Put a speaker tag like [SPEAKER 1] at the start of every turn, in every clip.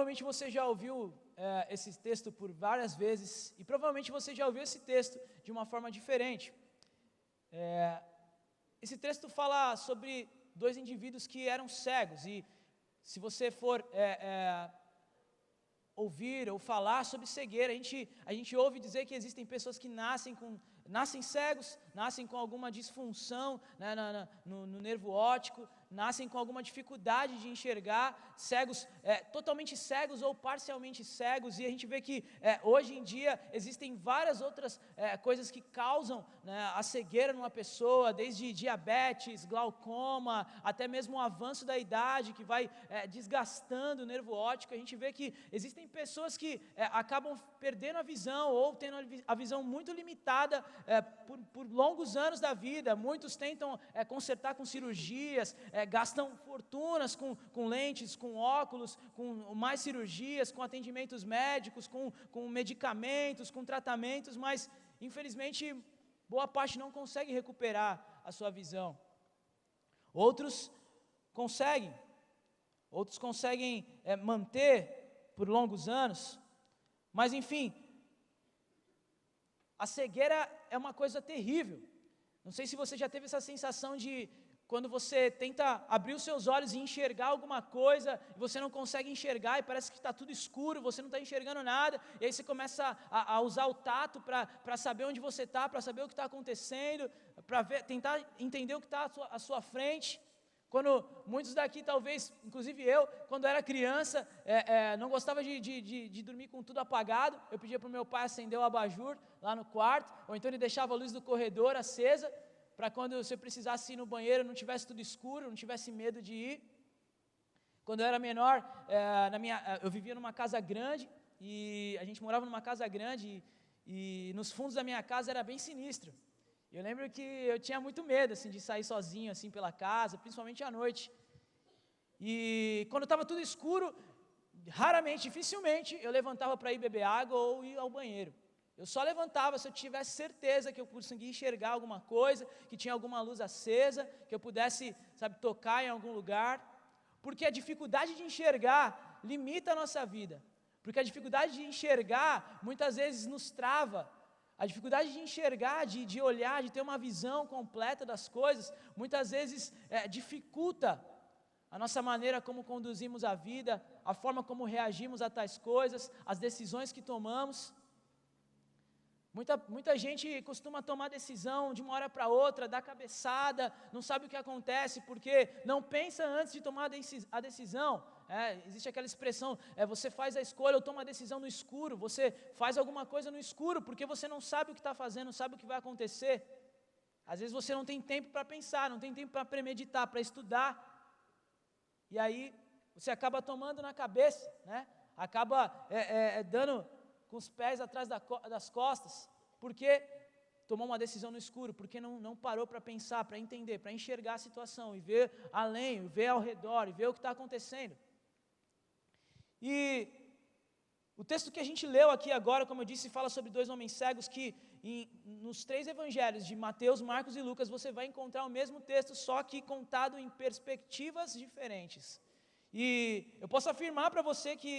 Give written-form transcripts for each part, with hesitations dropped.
[SPEAKER 1] Provavelmente você já ouviu esse texto por várias vezes, e provavelmente você já ouviu esse texto de uma forma diferente. Esse texto fala sobre dois indivíduos que eram cegos, e se você for ouvir ou falar sobre cegueira, a gente ouve dizer que existem pessoas que nascem cegos, nascem com alguma disfunção, né, no nervo óptico, nascem com alguma dificuldade de enxergar, cegos, totalmente cegos ou parcialmente cegos, e a gente vê que hoje em dia existem várias outras coisas que causam, né, a cegueira numa pessoa, desde diabetes, glaucoma, até mesmo o avanço da idade que vai desgastando o nervo óptico. A gente vê que existem pessoas que acabam perdendo a visão ou tendo a visão muito limitada por longos anos da vida. Muitos tentam consertar com cirurgias, gastam fortunas com lentes, com óculos, com mais cirurgias, com atendimentos médicos, com medicamentos, com tratamentos, mas infelizmente boa parte não consegue recuperar a sua visão. Outros conseguem manter por longos anos, mas enfim, a cegueira é uma coisa terrível. Não sei se você já teve essa sensação de quando você tenta abrir os seus olhos e enxergar alguma coisa, e você não consegue enxergar, e parece que está tudo escuro, você não está enxergando nada, e aí você começa a usar o tato para saber onde você está, para saber o que está acontecendo, para tentar entender o que está à sua frente. Quando muitos daqui, talvez, inclusive eu, quando era criança, não gostava de dormir com tudo apagado, eu pedia para o meu pai acender o abajur lá no quarto, ou então ele deixava a luz do corredor acesa, para quando você precisasse ir no banheiro, não tivesse tudo escuro, não tivesse medo de ir. Quando eu era menor, eu vivia numa casa grande, e a gente morava numa casa grande, e nos fundos da minha casa era bem sinistro. Eu lembro que eu tinha muito medo, assim, de sair sozinho, assim, pela casa, principalmente à noite. E quando estava tudo escuro, dificilmente, eu levantava para ir beber água ou ir ao banheiro. Eu só levantava se eu tivesse certeza que eu conseguia enxergar alguma coisa, que tinha alguma luz acesa, que eu pudesse, tocar em algum lugar. Porque a dificuldade de enxergar limita a nossa vida. Porque a dificuldade de enxergar, muitas vezes, nos trava. A dificuldade de enxergar, de olhar, de ter uma visão completa das coisas, muitas vezes dificulta a nossa maneira como conduzimos a vida, a forma como reagimos a tais coisas, as decisões que tomamos. Muita gente costuma tomar decisão de uma hora para outra, dá cabeçada, não sabe o que acontece, porque não pensa antes de tomar a decisão. Existe aquela expressão, você faz a escolha ou toma a decisão no escuro, você faz alguma coisa no escuro, porque você não sabe o que está fazendo, não sabe o que vai acontecer. Às vezes você não tem tempo para pensar, não tem tempo para premeditar, para estudar, e aí você acaba tomando na cabeça, né? Acaba dando com os pés atrás das costas, porque tomou uma decisão no escuro, porque não parou para pensar, para entender, para enxergar a situação, e ver além, ver ao redor, e ver o que está acontecendo. E o texto que a gente leu aqui agora, como eu disse, fala sobre dois homens cegos que nos 3 evangelhos de Mateus, Marcos e Lucas, você vai encontrar o mesmo texto, só que contado em perspectivas diferentes. E eu posso afirmar para você que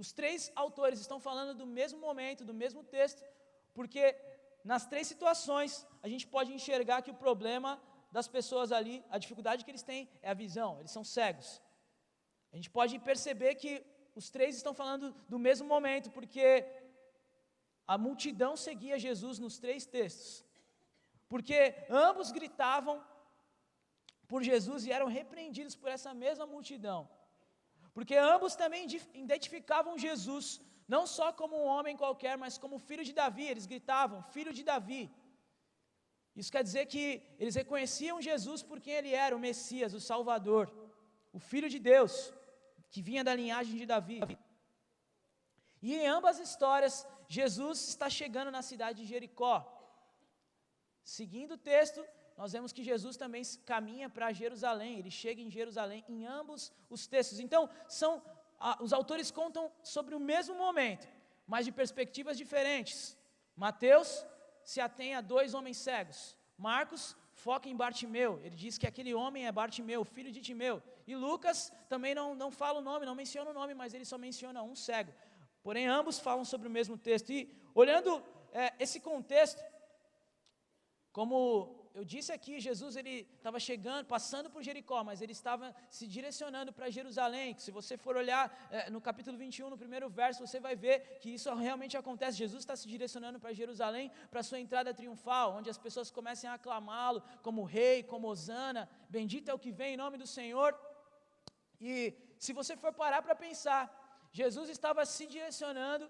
[SPEAKER 1] os 3 autores estão falando do mesmo momento, do mesmo texto, porque nas 3 situações a gente pode enxergar que o problema das pessoas ali, a dificuldade que eles têm é a visão, eles são cegos. A gente pode perceber que os 3 estão falando do mesmo momento, porque a multidão seguia Jesus nos 3 textos, porque ambos gritavam por Jesus e eram repreendidos por essa mesma multidão. Porque ambos também identificavam Jesus, não só como um homem qualquer, mas como filho de Davi. Eles gritavam, filho de Davi. Isso quer dizer que eles reconheciam Jesus por quem ele era, o Messias, o Salvador, o Filho de Deus, que vinha da linhagem de Davi. E em ambas as histórias, Jesus está chegando na cidade de Jericó. Seguindo o texto, nós vemos que Jesus também caminha para Jerusalém, ele chega em Jerusalém em ambos os textos. Então, os autores contam sobre o mesmo momento, mas de perspectivas diferentes. Mateus se atém a 2 homens cegos. Marcos foca em Bartimeu, ele diz que aquele homem é Bartimeu, filho de Timeu. E Lucas também não fala o nome, não menciona o nome, mas ele só menciona um cego. Porém, ambos falam sobre o mesmo texto. E olhando esse contexto, como eu disse aqui, Jesus ele estava chegando, passando por Jericó, mas ele estava se direcionando para Jerusalém. Se você for olhar no capítulo 21, no primeiro verso, você vai ver que isso realmente acontece. Jesus está se direcionando para Jerusalém, para a sua entrada triunfal, onde as pessoas comecem a aclamá-lo como rei, como Hosana, bendito é o que vem em nome do Senhor. E se você for parar para pensar, Jesus estava se direcionando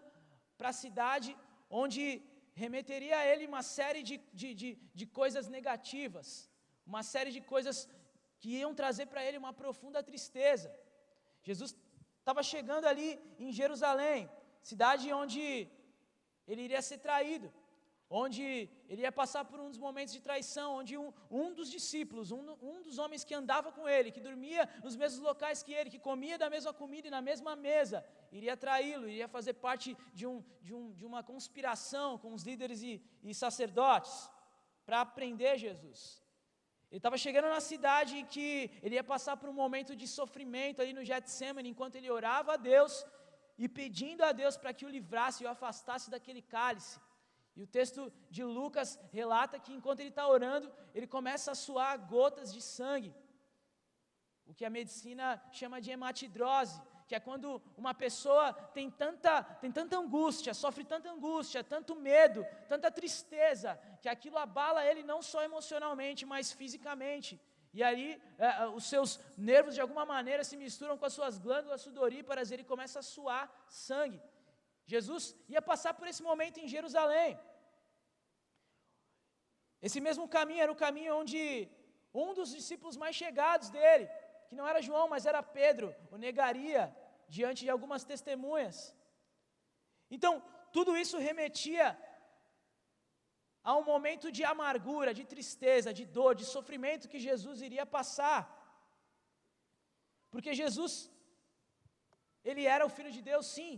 [SPEAKER 1] para a cidade onde remeteria a ele uma série de coisas negativas, uma série de coisas que iam trazer para ele uma profunda tristeza. Jesus estava chegando ali em Jerusalém, cidade onde ele iria ser traído, onde ele ia passar por um dos momentos de traição, onde um dos discípulos, um dos homens que andava com ele, que dormia nos mesmos locais que ele, que comia da mesma comida e na mesma mesa, iria traí-lo, iria fazer parte de uma conspiração com os líderes e sacerdotes, para prender Jesus. Ele estava chegando na cidade em que ele ia passar por um momento de sofrimento ali no Getsêmani, enquanto ele orava a Deus, e pedindo a Deus para que o livrasse e o afastasse daquele cálice. E o texto de Lucas relata que enquanto ele está orando, ele começa a suar gotas de sangue, o que a medicina chama de hematidrose, que é quando uma pessoa tem tanta angústia, sofre tanta angústia, tanto medo, tanta tristeza, que aquilo abala ele não só emocionalmente, mas fisicamente. E aí os seus nervos de alguma maneira se misturam com as suas glândulas sudoríparas e ele começa a suar sangue. Jesus ia passar por esse momento em Jerusalém. Esse mesmo caminho era o caminho onde um dos discípulos mais chegados dele, que não era João, mas era Pedro, o negaria diante de algumas testemunhas. Então, tudo isso remetia a um momento de amargura, de tristeza, de dor, de sofrimento que Jesus iria passar. Porque Jesus, ele era o Filho de Deus, sim.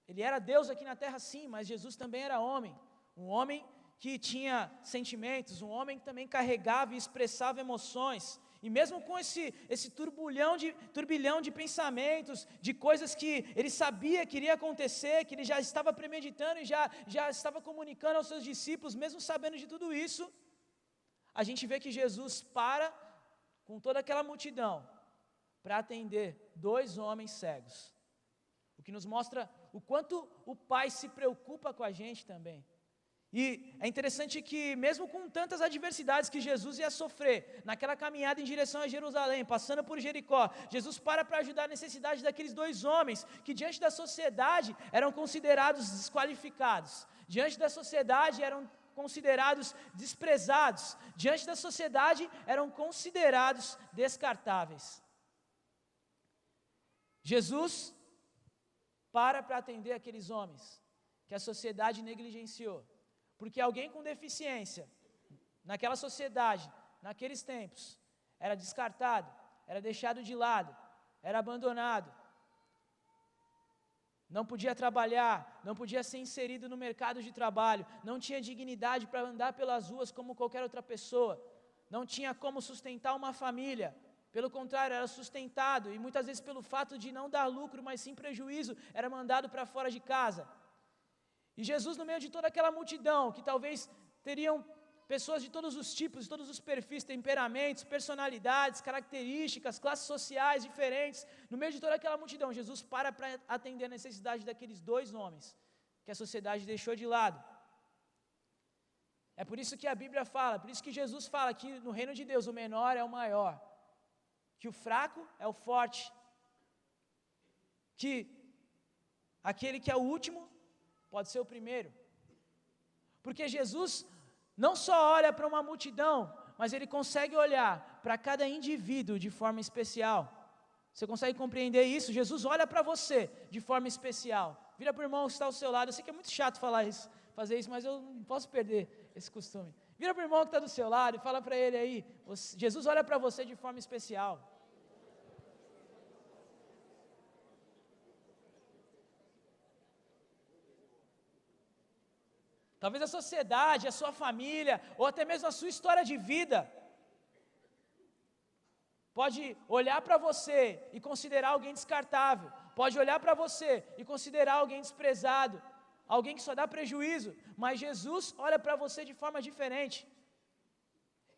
[SPEAKER 1] Ele era Deus aqui na terra, sim, mas Jesus também era homem. Um homem que tinha sentimentos, um homem que também carregava e expressava emoções. E mesmo com esse turbilhão de pensamentos, de coisas que ele sabia que iria acontecer, que ele já estava premeditando e já estava comunicando aos seus discípulos, mesmo sabendo de tudo isso, a gente vê que Jesus para com toda aquela multidão para atender 2 homens cegos. O que nos mostra o quanto o Pai se preocupa com a gente também. E é interessante que mesmo com tantas adversidades que Jesus ia sofrer, naquela caminhada em direção a Jerusalém, passando por Jericó, Jesus para ajudar a necessidade daqueles 2 homens, que diante da sociedade eram considerados desqualificados, diante da sociedade eram considerados desprezados, diante da sociedade eram considerados descartáveis. Jesus para atender aqueles homens que a sociedade negligenciou, porque alguém com deficiência, naquela sociedade, naqueles tempos, era descartado, era deixado de lado, era abandonado, não podia trabalhar, não podia ser inserido no mercado de trabalho, não tinha dignidade para andar pelas ruas como qualquer outra pessoa, não tinha como sustentar uma família. Pelo contrário, era sustentado, e muitas vezes pelo fato de não dar lucro, mas sim prejuízo, era mandado para fora de casa. E Jesus, no meio de toda aquela multidão, que talvez teriam pessoas de todos os tipos, de todos os perfis, temperamentos, personalidades, características, classes sociais diferentes, no meio de toda aquela multidão, Jesus para atender a necessidade daqueles 2 homens, que a sociedade deixou de lado. É por isso que a Bíblia fala, por isso que Jesus fala que no reino de Deus o menor é o maior, que o fraco é o forte, que aquele que é o último pode ser o primeiro, porque Jesus não só olha para uma multidão, mas ele consegue olhar para cada indivíduo de forma especial. Você consegue compreender isso? Jesus olha para você de forma especial. Vira para o irmão que está ao seu lado. Eu sei que é muito chato fazer isso, mas eu não posso perder esse costume. Vira para o irmão que está do seu lado e fala para ele aí, Jesus olha para você de forma especial. Talvez a sociedade, a sua família, ou até mesmo a sua história de vida, pode olhar para você e considerar alguém descartável, pode olhar para você e considerar alguém desprezado, alguém que só dá prejuízo, mas Jesus olha para você de forma diferente.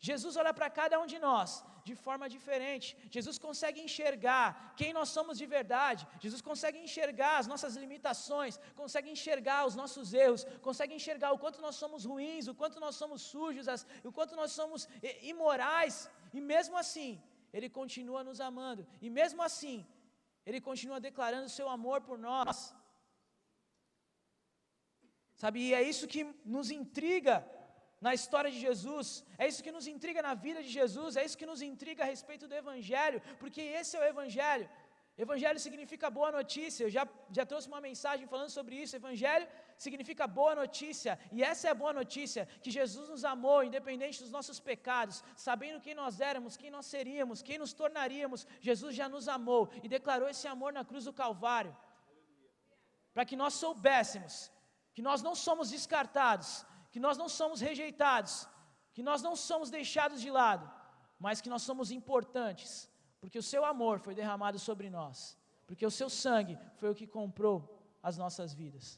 [SPEAKER 1] Jesus olha para cada um de nós de forma diferente. Jesus consegue enxergar quem nós somos de verdade. Jesus consegue enxergar as nossas limitações, consegue enxergar os nossos erros, consegue enxergar o quanto nós somos ruins, o quanto nós somos sujos, o quanto nós somos imorais. E mesmo assim, Ele continua nos amando. E mesmo assim, Ele continua declarando o seu amor por nós. Sabe, e é isso que nos intriga na história de Jesus, é isso que nos intriga na vida de Jesus, é isso que nos intriga a respeito do Evangelho, porque esse é o Evangelho. Evangelho significa boa notícia. Eu já trouxe uma mensagem falando sobre isso. Evangelho significa boa notícia, e essa é a boa notícia, que Jesus nos amou, independente dos nossos pecados, sabendo quem nós éramos, quem nós seríamos, quem nos tornaríamos. Jesus já nos amou e declarou esse amor na cruz do Calvário, para que nós soubéssemos que nós não somos descartados, que nós não somos rejeitados, que nós não somos deixados de lado, mas que nós somos importantes, porque o seu amor foi derramado sobre nós, porque o seu sangue foi o que comprou as nossas vidas.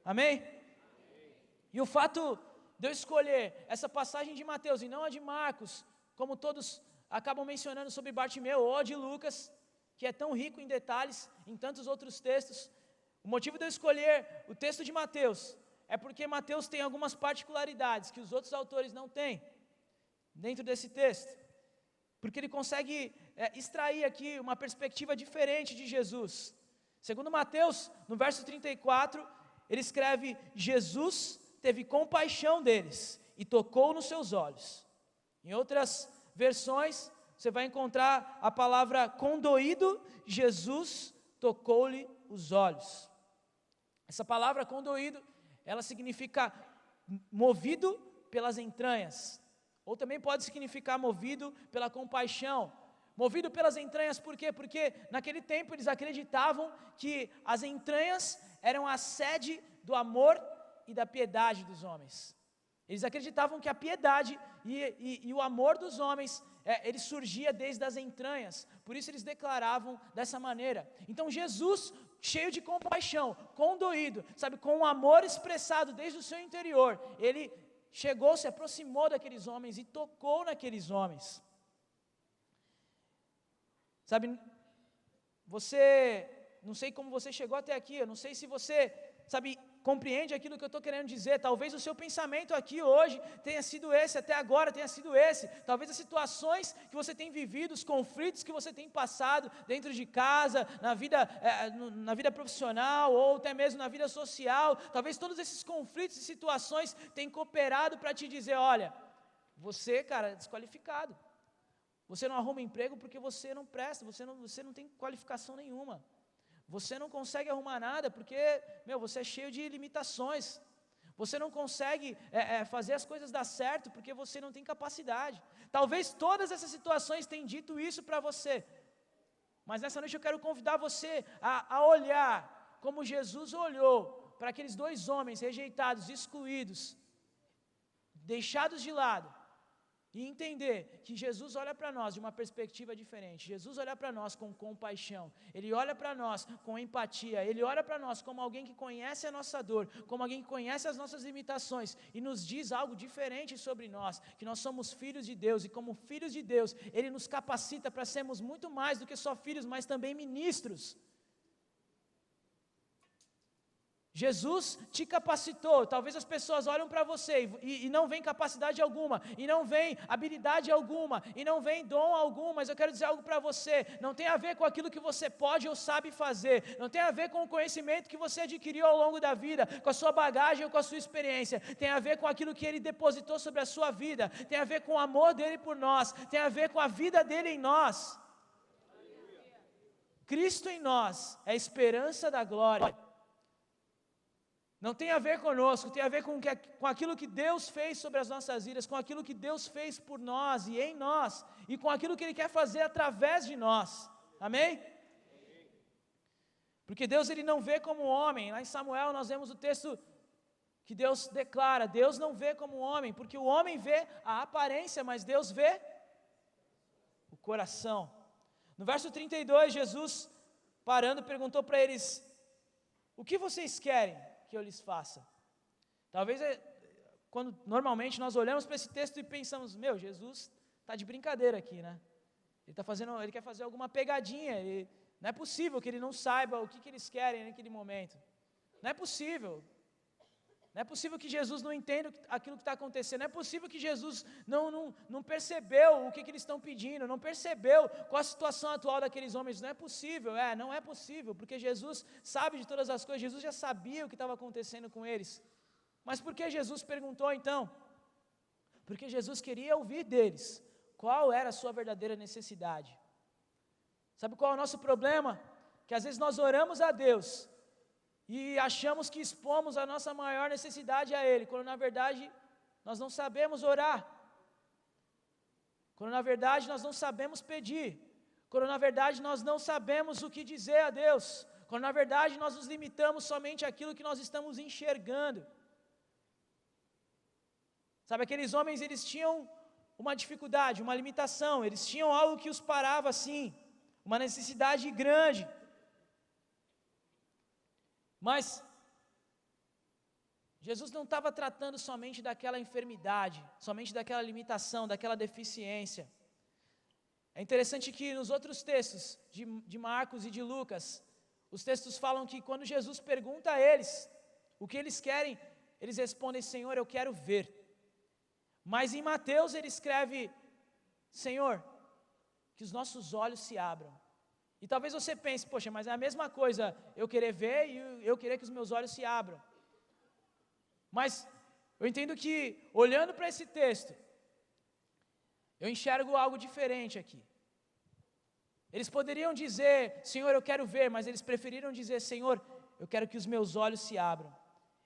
[SPEAKER 1] Amém? E o fato de eu escolher essa passagem de Mateus e não a de Marcos, como todos acabam mencionando sobre Bartimeu, ou a de Lucas, que é tão rico em detalhes, em tantos outros textos, o motivo de eu escolher o texto de Mateus é porque Mateus tem algumas particularidades que os outros autores não têm dentro desse texto, porque ele consegue extrair aqui uma perspectiva diferente de Jesus. Segundo Mateus, no verso 34, ele escreve: Jesus teve compaixão deles e tocou nos seus olhos. Em outras versões, você vai encontrar a palavra condoído, Jesus tocou-lhe os olhos. Essa palavra condoído, ela significa movido pelas entranhas, ou também pode significar movido pela compaixão. Movido pelas entranhas, por quê? Porque naquele tempo eles acreditavam que as entranhas eram a sede do amor e da piedade dos homens. Eles acreditavam que a piedade e o amor dos homens, ele surgia desde as entranhas, por isso eles declaravam dessa maneira. Então Jesus, cheio de compaixão, condoído, sabe, com um amor expressado desde o seu interior, ele chegou, se aproximou daqueles homens e tocou naqueles homens. Sabe, você, não sei como você chegou até aqui, eu não sei se você, sabe, compreende aquilo que eu estou querendo dizer. Talvez o seu pensamento aqui hoje tenha sido esse, até agora tenha sido esse. Talvez as situações que você tem vivido, os conflitos que você tem passado dentro de casa, na vida profissional, ou até mesmo na vida social, talvez todos esses conflitos e situações tenham cooperado para te dizer: olha, você, cara, é desqualificado. Você não arruma emprego porque você não presta, você não tem qualificação nenhuma. Você não consegue arrumar nada porque, você é cheio de limitações. Você não consegue fazer as coisas dar certo porque você não tem capacidade. Talvez todas essas situações tenham dito isso para você. Mas nessa noite eu quero convidar você a olhar como Jesus olhou para aqueles dois homens rejeitados, excluídos, deixados de lado. E entender que Jesus olha para nós de uma perspectiva diferente. Jesus olha para nós com compaixão. Ele olha para nós com empatia. Ele olha para nós como alguém que conhece a nossa dor, como alguém que conhece as nossas limitações e nos diz algo diferente sobre nós, que nós somos filhos de Deus, e como filhos de Deus, Ele nos capacita para sermos muito mais do que só filhos, mas também ministros. Jesus te capacitou. Talvez as pessoas olham para você e não veem capacidade alguma, e não veem habilidade alguma, e não veem dom algum, mas eu quero dizer algo para você: não tem a ver com aquilo que você pode ou sabe fazer, não tem a ver com o conhecimento que você adquiriu ao longo da vida, com a sua bagagem ou com a sua experiência, tem a ver com aquilo que Ele depositou sobre a sua vida, tem a ver com o amor dEle por nós, tem a ver com a vida dEle em nós. Cristo em nós é a esperança da glória. Não tem a ver conosco, tem a ver com aquilo que Deus fez sobre as nossas vidas, com aquilo que Deus fez por nós e em nós, e com aquilo que Ele quer fazer através de nós. Amém? Porque Deus, Ele não vê como homem. Lá em Samuel nós vemos o texto que Deus declara: Deus não vê como homem, porque o homem vê a aparência, mas Deus vê o coração. No verso 32, Jesus, parando, perguntou para eles: o que vocês querem que eu lhes faça? Talvez, quando normalmente nós olhamos para esse texto e pensamos: meu, Jesus está de brincadeira aqui, né? Ele quer fazer alguma pegadinha, não é possível que ele não saiba o que eles querem naquele momento. Não é possível. Não é possível que Jesus não entenda aquilo que está acontecendo. Não é possível que Jesus não percebeu o que eles estão pedindo, não percebeu qual a situação atual daqueles homens. Não é possível, não é possível, porque Jesus sabe de todas as coisas, Jesus já sabia o que estava acontecendo com eles. Mas por que Jesus perguntou então? Porque Jesus queria ouvir deles qual era a sua verdadeira necessidade. Sabe qual é o nosso problema? Que às vezes nós oramos a Deus e achamos que expomos a nossa maior necessidade a Ele, quando na verdade nós não sabemos orar, quando na verdade nós não sabemos pedir, quando na verdade nós não sabemos o que dizer a Deus, quando na verdade nós nos limitamos somente àquilo que nós estamos enxergando. Sabe, aqueles homens, eles tinham uma dificuldade, uma limitação, eles tinham algo que os parava assim, uma necessidade grande. Mas Jesus não estava tratando somente daquela enfermidade, somente daquela limitação, daquela deficiência. É interessante que nos outros textos, de Marcos e de Lucas, os textos falam que quando Jesus pergunta a eles o que eles querem, eles respondem: Senhor, eu quero ver. Mas em Mateus ele escreve: Senhor, que os nossos olhos se abram. E talvez você pense: poxa, mas é a mesma coisa eu querer ver e eu querer que os meus olhos se abram. Mas eu entendo que, olhando para esse texto, eu enxergo algo diferente aqui. Eles poderiam dizer: Senhor, eu quero ver, mas eles preferiram dizer: Senhor, eu quero que os meus olhos se abram.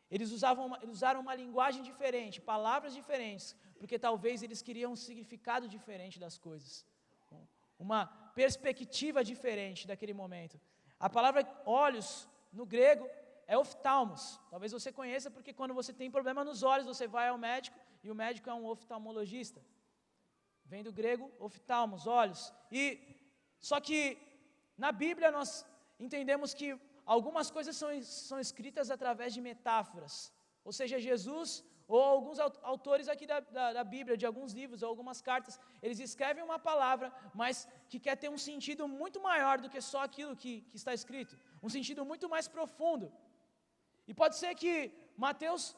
[SPEAKER 1] Eles usaram uma linguagem diferente, palavras diferentes, porque talvez eles queriam um significado diferente das coisas, uma perspectiva diferente daquele momento. A palavra olhos, no grego, é oftalmos. Talvez você conheça, porque quando você tem problema nos olhos, você vai ao médico, e o médico é um oftalmologista. Vem do grego, oftalmos, olhos. Só que, na Bíblia, nós entendemos que algumas coisas são escritas através de metáforas. Ou seja, Jesus, ou alguns autores aqui da Bíblia, de alguns livros, ou algumas cartas, eles escrevem uma palavra, mas que quer ter um sentido muito maior do que só aquilo que está escrito. Um sentido muito mais profundo. E pode ser que Mateus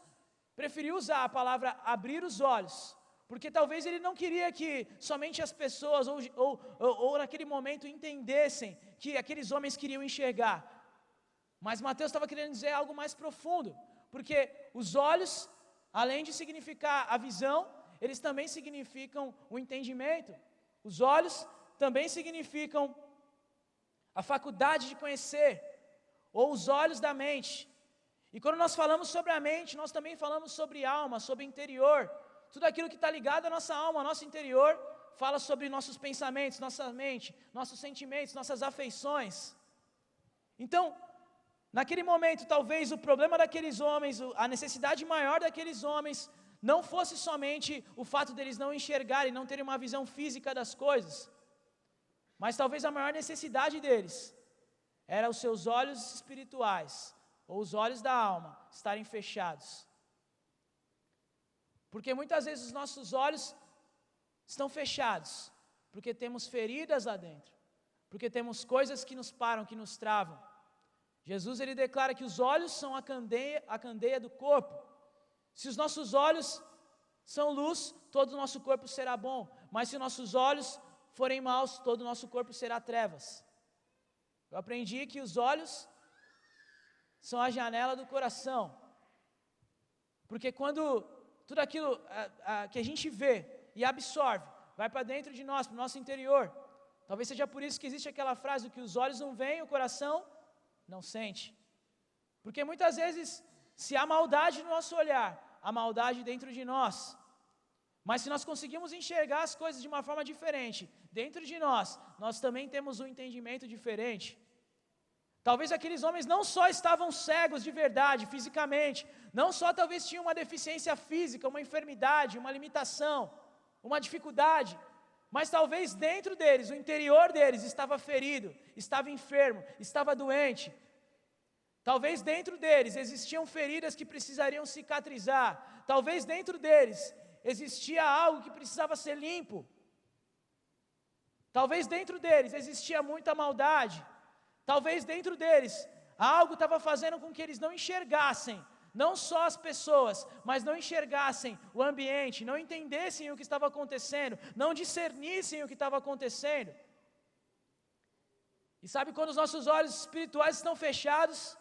[SPEAKER 1] preferiu usar a palavra abrir os olhos, porque talvez ele não queria que somente as pessoas, ou naquele momento, entendessem que aqueles homens queriam enxergar. Mas Mateus estava querendo dizer algo mais profundo, porque os olhos, além de significar a visão, eles também significam o entendimento. Os olhos também significam a faculdade de conhecer, ou os olhos da mente. E quando nós falamos sobre a mente, nós também falamos sobre alma, sobre interior. Tudo aquilo que está ligado à nossa alma, ao nosso interior, fala sobre nossos pensamentos, nossa mente, nossos sentimentos, nossas afeições. Então, naquele momento, talvez o problema daqueles homens, a necessidade maior daqueles homens, não fosse somente o fato deles não enxergarem, não terem uma visão física das coisas, mas talvez a maior necessidade deles era os seus olhos espirituais, ou os olhos da alma, estarem fechados. Porque muitas vezes os nossos olhos estão fechados, porque temos feridas lá dentro, porque temos coisas que nos param, que nos travam. Jesus, ele declara que os olhos são a candeia do corpo. Se os nossos olhos são luz, todo o nosso corpo será bom. Mas se nossos olhos forem maus, todo o nosso corpo será trevas. Eu aprendi que os olhos são a janela do coração. Porque quando tudo aquilo que a gente vê e absorve, vai para dentro de nós, para o nosso interior. Talvez seja por isso que existe aquela frase que os olhos não veem, o coração não sente. Porque muitas vezes, se há maldade no nosso olhar, há maldade dentro de nós. Mas se nós conseguimos enxergar as coisas de uma forma diferente, dentro de nós também temos um entendimento diferente. Talvez aqueles homens não só estavam cegos de verdade, fisicamente, não só talvez tinham uma deficiência física, uma enfermidade, uma limitação, uma dificuldade, Mas talvez dentro deles, o interior deles estava ferido, estava enfermo, estava doente. Talvez dentro deles existiam feridas que precisariam cicatrizar. Talvez dentro deles existia algo que precisava ser limpo. Talvez dentro deles existia muita maldade. Talvez dentro deles algo estava fazendo com que eles não enxergassem, não só as pessoas, mas não enxergassem o ambiente, não entendessem o que estava acontecendo, não discernissem o que estava acontecendo. E sabe quando os nossos olhos espirituais estão fechados,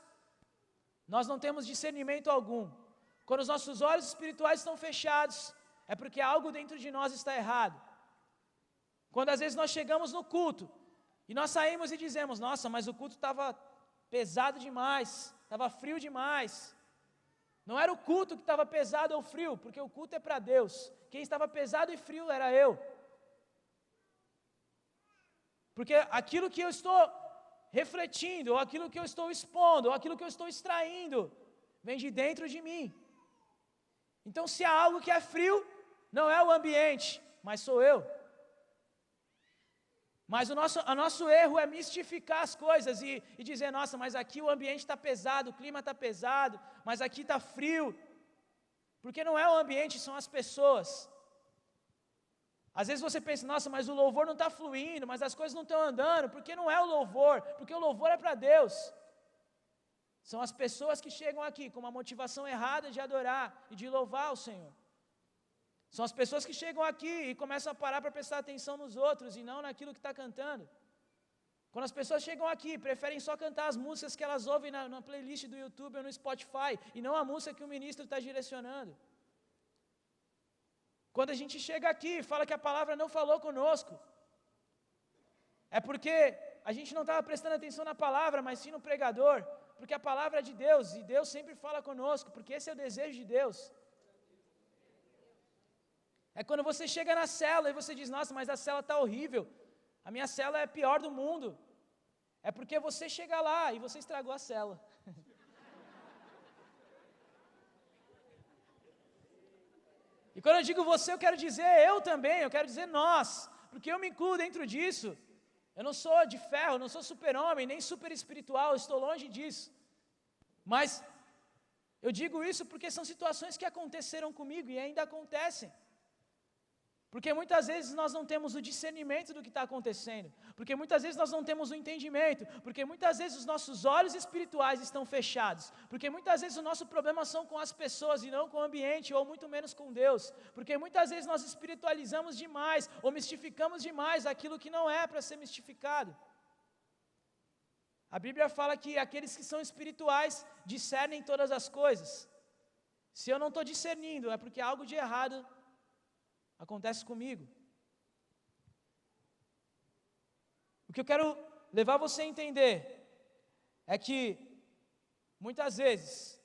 [SPEAKER 1] nós não temos discernimento algum. Quando os nossos olhos espirituais estão fechados, é porque algo dentro de nós está errado. Quando às vezes nós chegamos no culto, e nós saímos e dizemos, nossa, mas o culto estava pesado demais, estava frio demais. Não era o culto que estava pesado ou frio, porque o culto é para Deus. Quem estava pesado e frio era eu. Porque aquilo que eu estou refletindo, ou aquilo que eu estou expondo, ou aquilo que eu estou extraindo, vem de dentro de mim. Então, se há algo que é frio, não é o ambiente, mas sou eu. Mas o nosso erro é mistificar as coisas e dizer, nossa, mas aqui o ambiente está pesado, o clima está pesado, mas aqui está frio. Porque não é o ambiente, são as pessoas. Às vezes você pensa, nossa, mas o louvor não está fluindo, mas as coisas não estão andando, porque não é o louvor, porque o louvor é para Deus. São as pessoas que chegam aqui com uma motivação errada de adorar e de louvar o Senhor. São as pessoas que chegam aqui e começam a parar para prestar atenção nos outros e não naquilo que está cantando. Quando as pessoas chegam aqui, preferem só cantar as músicas que elas ouvem na playlist do YouTube ou no Spotify, e não a música que o ministro está direcionando. Quando a gente chega aqui e fala que a palavra não falou conosco, é porque a gente não estava prestando atenção na palavra, mas sim no pregador, porque a palavra é de Deus, e Deus sempre fala conosco, porque esse é o desejo de Deus. É quando você chega na célula e você diz, nossa, mas a célula está horrível, a minha célula é a pior do mundo. É porque você chega lá e você estragou a célula. E quando eu digo você, eu quero dizer eu também, eu quero dizer nós, porque eu me incluo dentro disso. Eu não sou de ferro, não sou super-homem, nem super espiritual, eu estou longe disso. Mas eu digo isso porque são situações que aconteceram comigo e ainda acontecem. Porque muitas vezes nós não temos o discernimento do que está acontecendo, porque muitas vezes nós não temos o entendimento, porque muitas vezes os nossos olhos espirituais estão fechados, porque muitas vezes o nosso problema são com as pessoas e não com o ambiente, ou muito menos com Deus, porque muitas vezes nós espiritualizamos demais, ou mistificamos demais aquilo que não é para ser mistificado. A Bíblia fala que aqueles que são espirituais discernem todas as coisas. Se eu não estou discernindo, é porque algo de errado acontece comigo. O que eu quero levar você a entender é que muitas vezes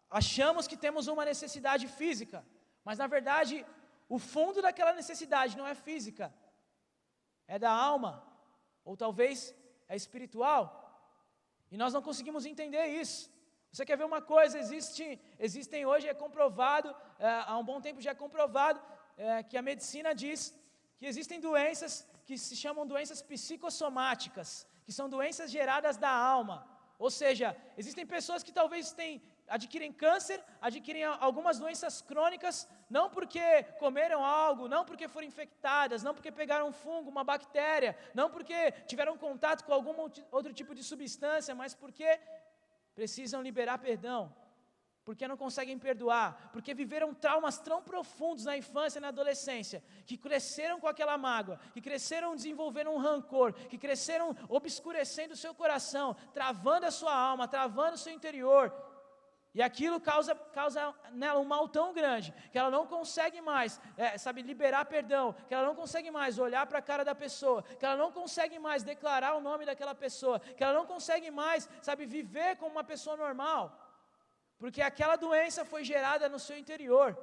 [SPEAKER 1] achamos que temos uma necessidade física, mas na verdade o fundo daquela necessidade não é física, é da alma, ou talvez é espiritual, e nós não conseguimos entender isso. Você quer ver uma coisa, existem hoje, é comprovado, há um bom tempo já é comprovado, que a medicina diz que existem doenças que se chamam doenças psicossomáticas, que são doenças geradas da alma. Ou seja, existem pessoas que talvez adquirem câncer, adquirem algumas doenças crônicas, não porque comeram algo, não porque foram infectadas, não porque pegaram um fungo, uma bactéria, não porque tiveram contato com algum outro tipo de substância, mas porque precisam liberar perdão, porque não conseguem perdoar, porque viveram traumas tão profundos na infância e na adolescência, que cresceram com aquela mágoa, que cresceram desenvolvendo um rancor, que cresceram obscurecendo o seu coração, travando a sua alma, travando o seu interior, e aquilo causa nela um mal tão grande, que ela não consegue mais, liberar perdão, que ela não consegue mais olhar para a cara da pessoa, que ela não consegue mais declarar o nome daquela pessoa, que ela não consegue mais, viver como uma pessoa normal, porque aquela doença foi gerada no seu interior,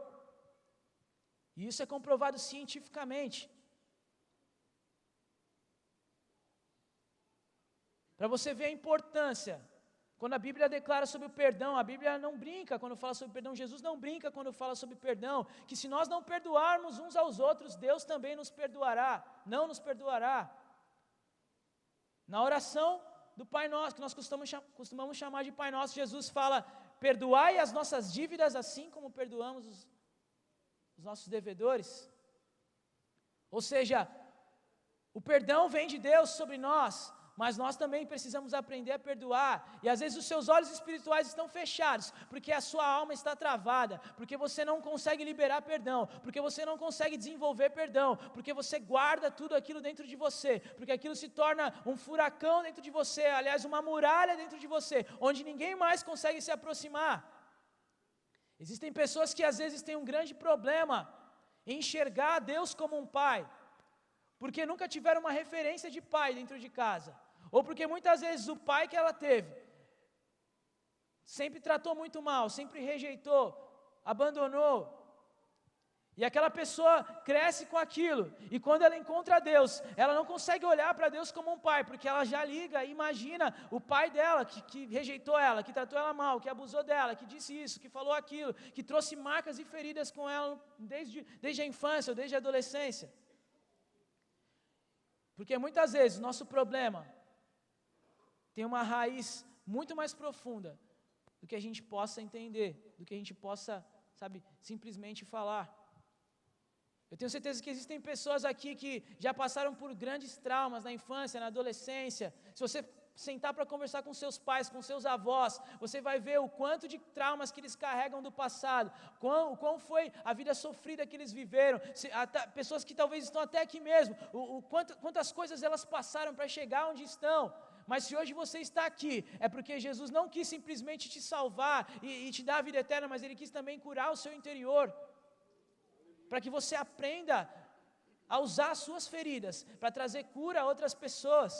[SPEAKER 1] e isso é comprovado cientificamente. Para você ver a importância Quando a Bíblia declara sobre o perdão, a Bíblia não brinca quando fala sobre perdão, Jesus não brinca quando fala sobre perdão, que se nós não perdoarmos uns aos outros, Deus também nos perdoará, não nos perdoará. Na oração do Pai Nosso, que nós costumamos chamar de Pai Nosso, Jesus fala: perdoai as nossas dívidas assim como perdoamos os nossos devedores. Ou seja, o perdão vem de Deus sobre nós, mas nós também precisamos aprender a perdoar. E às vezes os seus olhos espirituais estão fechados, porque a sua alma está travada, porque você não consegue liberar perdão, porque você não consegue desenvolver perdão, porque você guarda tudo aquilo dentro de você, porque aquilo se torna um furacão dentro de você, aliás, uma muralha dentro de você, onde ninguém mais consegue se aproximar. Existem pessoas que às vezes têm um grande problema em enxergar Deus como um pai, porque nunca tiveram uma referência de pai dentro de casa, ou porque muitas vezes o pai que ela teve sempre tratou muito mal, sempre rejeitou, abandonou, e aquela pessoa cresce com aquilo, e quando ela encontra Deus, ela não consegue olhar para Deus como um pai, porque ela já liga e imagina o pai dela, que rejeitou ela, que tratou ela mal, que abusou dela, que disse isso, que falou aquilo, que trouxe marcas e feridas com ela desde a infância ou desde a adolescência. Porque muitas vezes o nosso problema tem uma raiz muito mais profunda do que a gente possa entender, do que a gente possa, simplesmente falar. Eu tenho certeza que existem pessoas aqui que já passaram por grandes traumas na infância, na adolescência. Se você sentar para conversar com seus pais, com seus avós, você vai ver o quanto de traumas que eles carregam do passado, o quão foi a vida sofrida que eles viveram, pessoas que talvez estão até aqui mesmo, quantas coisas elas passaram para chegar onde estão. Mas se hoje você está aqui, é porque Jesus não quis simplesmente te salvar e te dar a vida eterna, mas Ele quis também curar o seu interior, para que você aprenda a usar as suas feridas para trazer cura a outras pessoas.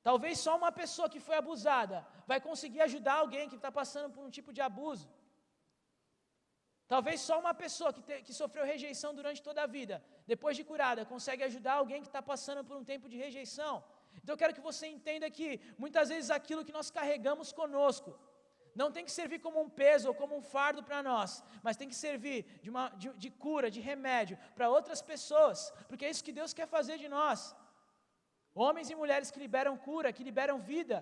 [SPEAKER 1] Talvez só uma pessoa que foi abusada vai conseguir ajudar alguém que está passando por um tipo de abuso. Talvez só uma pessoa que sofreu rejeição durante toda a vida, depois de curada, consegue ajudar alguém que está passando por um tempo de rejeição. Então eu quero que você entenda que muitas vezes aquilo que nós carregamos conosco não tem que servir como um peso ou como um fardo para nós, mas tem que servir de cura, de remédio para outras pessoas, porque é isso que Deus quer fazer de nós. Homens e mulheres que liberam cura, que liberam vida.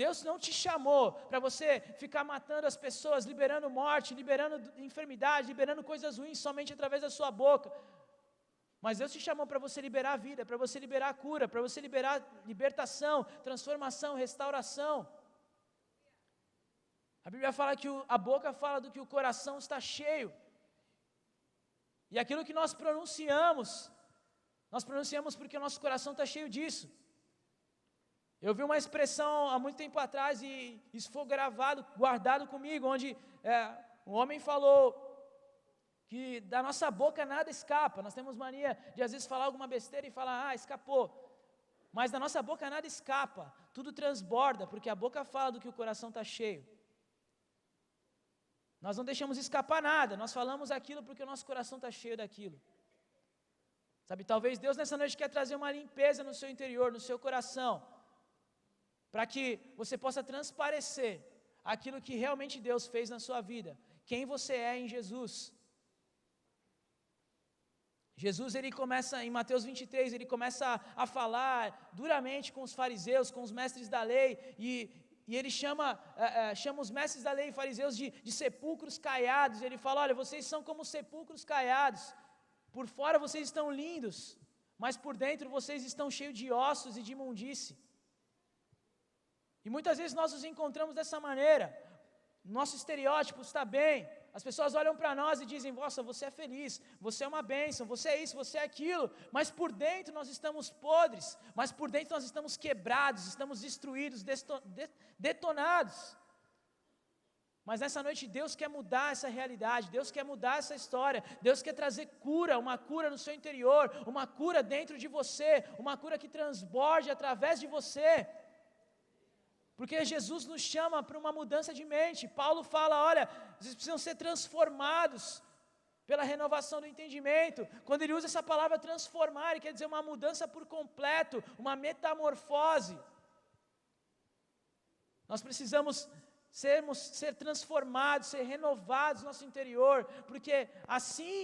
[SPEAKER 1] Deus não te chamou para você ficar matando as pessoas, liberando morte, liberando enfermidade, liberando coisas ruins somente através da sua boca. Mas Deus te chamou para você liberar a vida, para você liberar a cura, para você liberar libertação, transformação, restauração. A Bíblia fala que a boca fala do que o coração está cheio. E aquilo que nós pronunciamos porque o nosso coração está cheio disso. Eu vi uma expressão há muito tempo atrás e isso foi guardado comigo, onde um homem falou que da nossa boca nada escapa. Nós temos mania de às vezes falar alguma besteira e falar, escapou. Mas da nossa boca nada escapa, tudo transborda, porque a boca fala do que o coração está cheio. Nós não escapar nada, nós falamos aquilo porque o nosso coração está cheio daquilo. Talvez Deus nessa noite quer trazer uma limpeza no seu interior, no seu coração, para que você possa transparecer aquilo que realmente Deus fez na sua vida, quem você é em Jesus. Jesus, ele começa, em Mateus 23, ele começa a falar duramente com os fariseus, com os mestres da lei, e ele chama os mestres da lei e fariseus de sepulcros caiados. Ele fala, olha, vocês são como sepulcros caiados, por fora vocês estão lindos, mas por dentro vocês estão cheios de ossos e de imundície. E muitas vezes nós nos encontramos dessa maneira, nosso estereótipo está bem, as pessoas olham para nós e dizem, nossa, você é feliz, você é uma bênção, você é isso, você é aquilo, mas por dentro nós estamos podres, mas por dentro nós estamos quebrados, estamos destruídos, detonados. Mas nessa noite Deus quer mudar essa realidade, Deus quer mudar essa história, Deus quer trazer cura, uma cura no seu interior, uma cura dentro de você, uma cura que transborde através de você. Porque Jesus nos chama para uma mudança de mente. Paulo fala, olha, vocês precisam ser transformados pela renovação do entendimento. Quando ele usa essa palavra transformar, ele quer dizer uma mudança por completo, uma metamorfose. Nós precisamos ser transformados, ser renovados no nosso interior, porque assim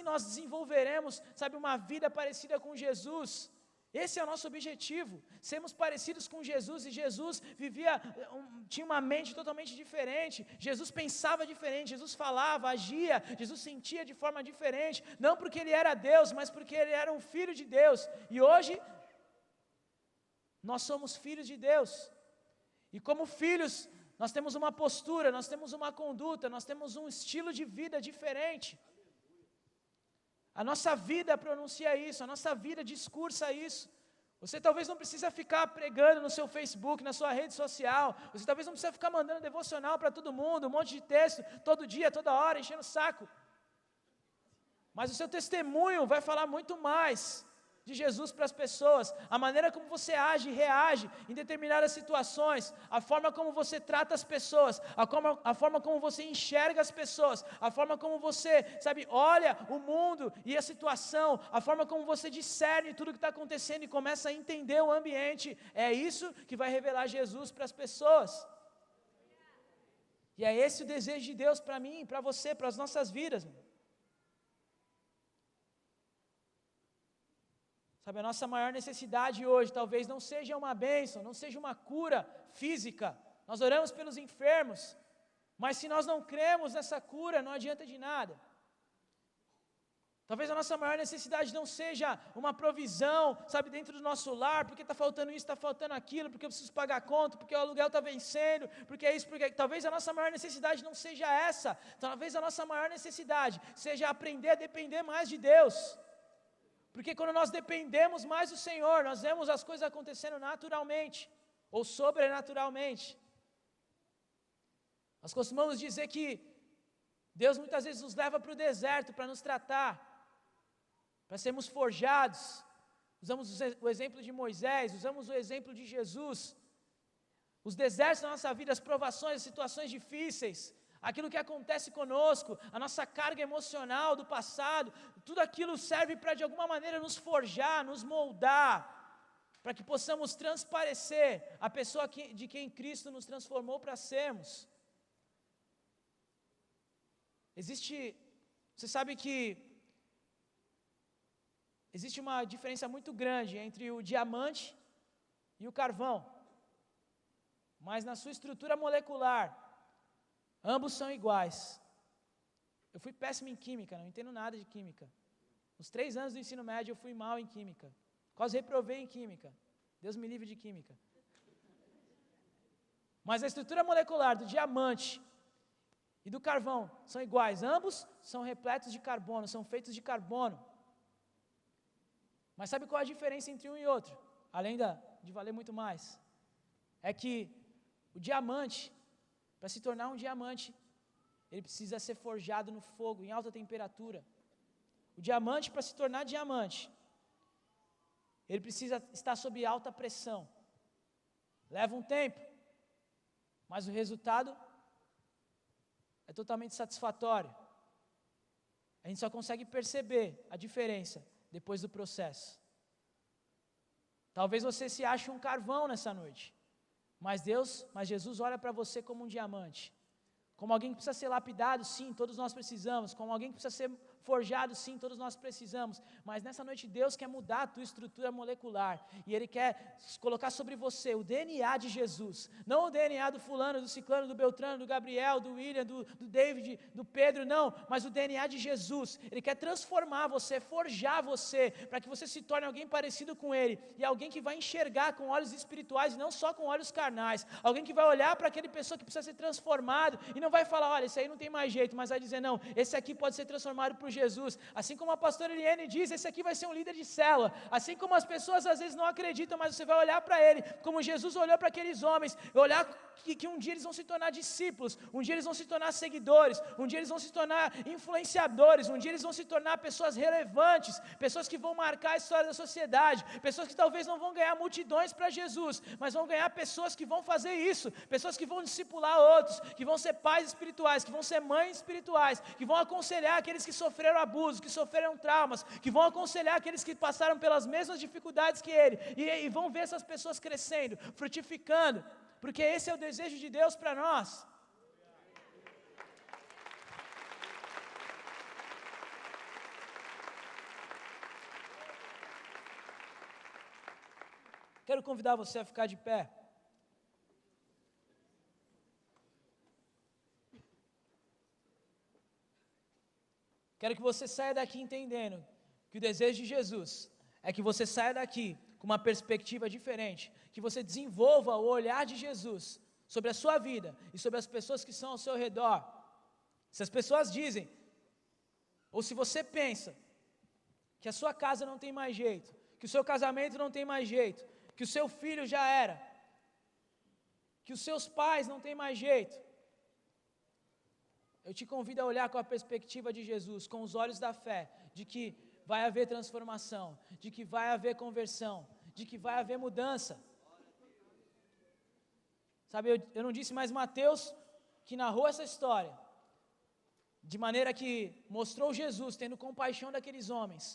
[SPEAKER 1] nós desenvolveremos, sabe, uma vida parecida com Jesus. Esse é o nosso objetivo, sermos parecidos com Jesus. E Jesus tinha uma mente totalmente diferente, Jesus pensava diferente, Jesus falava, agia, Jesus sentia de forma diferente, não porque ele era Deus, mas porque ele era um filho de Deus. E hoje, nós somos filhos de Deus, e como filhos, nós temos uma postura, nós temos uma conduta, nós temos um estilo de vida diferente. A nossa vida pronuncia isso, a nossa vida discursa isso. Você talvez não precisa ficar pregando no seu Facebook, na sua rede social, você talvez não precisa ficar mandando devocional para todo mundo, um monte de texto, todo dia, toda hora, enchendo o saco. Mas o seu testemunho vai falar muito mais de Jesus para as pessoas, a maneira como você age e reage em determinadas situações, a forma como você trata as pessoas, a forma como você enxerga as pessoas, a forma como você, sabe, olha o mundo e a situação, a forma como você discerne tudo que está acontecendo e começa a entender o ambiente, é isso que vai revelar Jesus para as pessoas. E é esse o desejo de Deus para mim, para você, para as nossas vidas. Sabe, a nossa maior necessidade hoje talvez não seja uma bênção, não seja uma cura física. Nós oramos pelos enfermos, mas se nós não cremos nessa cura, não adianta de nada. Talvez a nossa maior necessidade não seja uma provisão, sabe, dentro do nosso lar, porque está faltando isso, está faltando aquilo, porque eu preciso pagar a conta, porque o aluguel está vencendo, porque é isso, porque... Talvez a nossa maior necessidade não seja essa. Talvez a nossa maior necessidade seja aprender a depender mais de Deus. Porque quando nós dependemos mais do Senhor, nós vemos as coisas acontecendo naturalmente, ou sobrenaturalmente. Nós costumamos dizer que Deus muitas vezes nos leva para o deserto para nos tratar, para sermos forjados. Usamos o exemplo de Moisés, usamos o exemplo de Jesus. Os desertos da nossa vida, as provações, as situações difíceis, aquilo que acontece conosco, a nossa carga emocional do passado, tudo aquilo serve para de alguma maneira nos forjar, nos moldar, para que possamos transparecer a pessoa de quem Cristo nos transformou para sermos. Você sabe que existe uma diferença muito grande entre o diamante e o carvão, mas na sua estrutura molecular, ambos são iguais. Eu fui péssimo em química, não entendo nada de química. Os 3 anos do ensino médio eu fui mal em química. Quase reprovei em química. Deus me livre de química. Mas a estrutura molecular do diamante e do carvão são iguais. Ambos são repletos de carbono, são feitos de carbono. Mas sabe qual é a diferença entre um e outro? Além de valer muito mais. É que o diamante, para se tornar um diamante, ele precisa ser forjado no fogo, em alta temperatura. O diamante, para se tornar diamante, ele precisa estar sob alta pressão. Leva um tempo, mas o resultado é totalmente satisfatório. A gente só consegue perceber a diferença depois do processo. Talvez você se ache um carvão nessa noite, mas Jesus olha para você como um diamante. Como alguém que precisa ser lapidado, sim, todos nós precisamos. Como alguém que precisa ser forjado, sim, todos nós precisamos. Mas nessa noite Deus quer mudar a tua estrutura molecular. E Ele quer colocar sobre você o DNA de Jesus. Não o DNA do fulano, do ciclano, do beltrano, do Gabriel, do William, do David, do Pedro, não. Mas o DNA de Jesus. Ele quer transformar você, forjar você, para que você se torne alguém parecido com Ele. E alguém que vai enxergar com olhos espirituais, não só com olhos carnais. Alguém que vai olhar para aquele pessoa que precisa ser transformado e não vai falar, olha, esse aí não tem mais jeito, mas vai dizer, não, esse aqui pode ser transformado por Jesus. Assim como a pastora Eliane diz, esse aqui vai ser um líder de célula. Assim como as pessoas às vezes não acreditam, mas você vai olhar para ele, como Jesus olhou para aqueles homens, olhar que um dia eles vão se tornar discípulos, um dia eles vão se tornar seguidores, um dia eles vão se tornar influenciadores, um dia eles vão se tornar pessoas relevantes, pessoas que vão marcar a história da sociedade, pessoas que talvez não vão ganhar multidões para Jesus, mas vão ganhar pessoas que vão fazer isso, pessoas que vão discipular outros, que vão ser pais espirituais, que vão ser mães espirituais, que vão aconselhar aqueles que sofreram abusos, que sofreram traumas, que vão aconselhar aqueles que passaram pelas mesmas dificuldades que ele, e vão ver essas pessoas crescendo, frutificando, porque esse é o desejo de Deus para nós. Quero convidar você a ficar de pé. Quero que você saia daqui entendendo que o desejo de Jesus é que você saia daqui com uma perspectiva diferente, que você desenvolva o olhar de Jesus sobre a sua vida e sobre as pessoas que são ao seu redor. Se as pessoas dizem, ou se você pensa que a sua casa não tem mais jeito, que o seu casamento não tem mais jeito, que o seu filho já era, que os seus pais não têm mais jeito, eu te convido a olhar com a perspectiva de Jesus, com os olhos da fé, de que vai haver transformação, de que vai haver conversão, de que vai haver mudança. Sabe, eu não disse, mas Mateus, que narrou essa história, de maneira que mostrou Jesus tendo compaixão daqueles homens,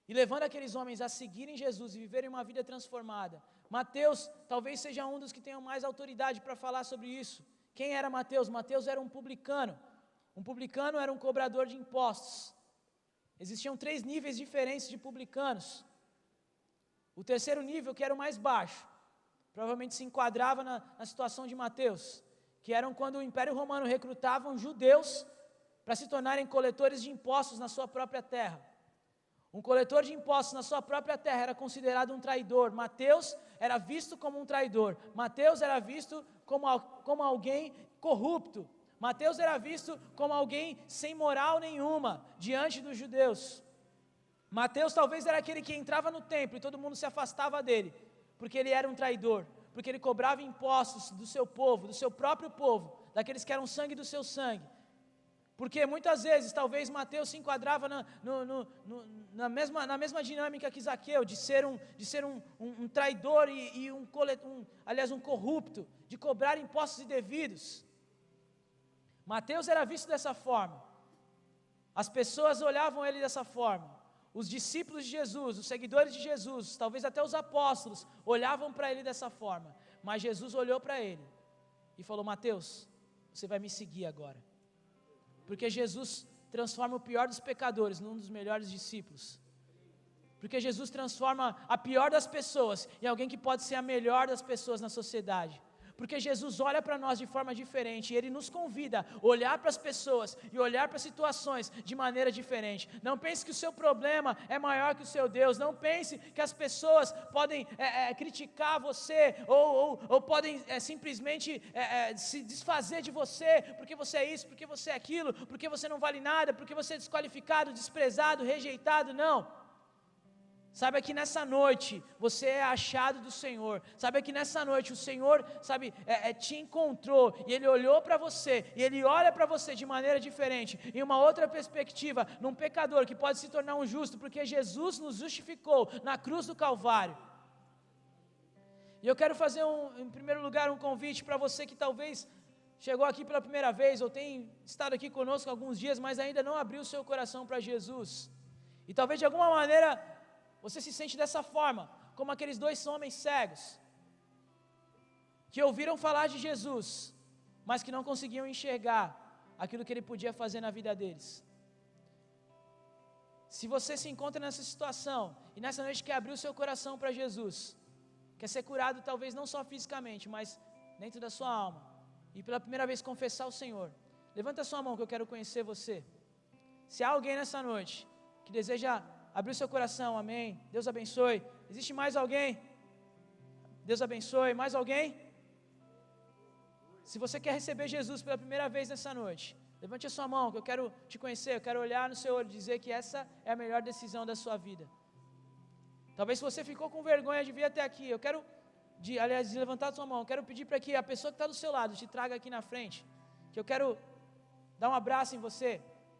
[SPEAKER 1] e levando aqueles homens a seguirem Jesus e viverem uma vida transformada. Mateus talvez seja um dos que tenham mais autoridade para falar sobre isso. Quem era Mateus? Mateus era um publicano. Um publicano era um cobrador de impostos. Existiam 3 níveis diferentes de publicanos. O terceiro nível, que era o mais baixo, provavelmente se enquadrava na situação de Mateus, que eram quando o Império Romano recrutavam judeus para se tornarem coletores de impostos na sua própria terra. Um coletor de impostos na sua própria terra era considerado um traidor. Mateus era visto como um traidor. Mateus era visto como alguém corrupto. Mateus era visto como alguém sem moral nenhuma diante dos judeus. Mateus talvez era aquele que entrava no templo e todo mundo se afastava dele, porque ele era um traidor, porque ele cobrava impostos do seu povo, do seu próprio povo, daqueles que eram sangue do seu sangue. Porque muitas vezes, talvez Mateus se enquadrava na mesma dinâmica que Zaqueu, de ser um traidor e um corrupto, de cobrar impostos indevidos. Mateus era visto dessa forma. As pessoas olhavam ele dessa forma. Os discípulos de Jesus, os seguidores de Jesus, talvez até os apóstolos, olhavam para ele dessa forma. Mas Jesus olhou para ele e falou: Mateus, você vai me seguir agora. Porque Jesus transforma o pior dos pecadores num dos melhores discípulos. Porque Jesus transforma a pior das pessoas em alguém que pode ser a melhor das pessoas na sociedade. Porque Jesus olha para nós de forma diferente e Ele nos convida a olhar para as pessoas e olhar para situações de maneira diferente. Não pense que o seu problema é maior que o seu Deus. Não pense que as pessoas podem criticar você ou podem simplesmente se desfazer de você porque você é isso, porque você é aquilo, porque você não vale nada, porque você é desqualificado, desprezado, rejeitado. Não. Saiba que nessa noite você é achado do Senhor. Saiba que nessa noite o Senhor, te encontrou e Ele olhou para você e Ele olha para você de maneira diferente, em uma outra perspectiva, num pecador que pode se tornar um justo, porque Jesus nos justificou na cruz do Calvário. E eu quero fazer em primeiro lugar um convite para você que talvez chegou aqui pela primeira vez ou tem estado aqui conosco alguns dias, mas ainda não abriu o seu coração para Jesus. E talvez de alguma maneira você se sente dessa forma, como aqueles 2 homens cegos, que ouviram falar de Jesus, mas que não conseguiam enxergar aquilo que Ele podia fazer na vida deles. Se você se encontra nessa situação, e nessa noite quer abrir o seu coração para Jesus, quer ser curado talvez não só fisicamente, mas dentro da sua alma, e pela primeira vez confessar o Senhor, levanta a sua mão que eu quero conhecer você. Se há alguém nessa noite que deseja abrir o seu coração, amém. Deus abençoe. Existe mais alguém? Deus abençoe. Mais alguém? Se você quer receber Jesus pela primeira vez nessa noite, Levante a sua mão, que eu quero te conhecer, eu quero olhar no seu olho e dizer que essa é a melhor decisão da sua vida. Talvez se você ficou com vergonha de vir até aqui, eu quero, de levantar a sua mão, eu quero pedir para que a pessoa que está do seu lado te traga aqui na frente, que eu quero dar um abraço em você.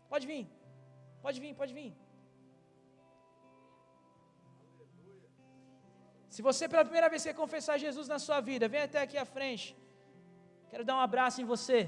[SPEAKER 1] Pode vir, pode vir, pode vir. Se você pela primeira vez quer confessar Jesus na sua vida, vem até aqui à frente. Quero dar um abraço em você.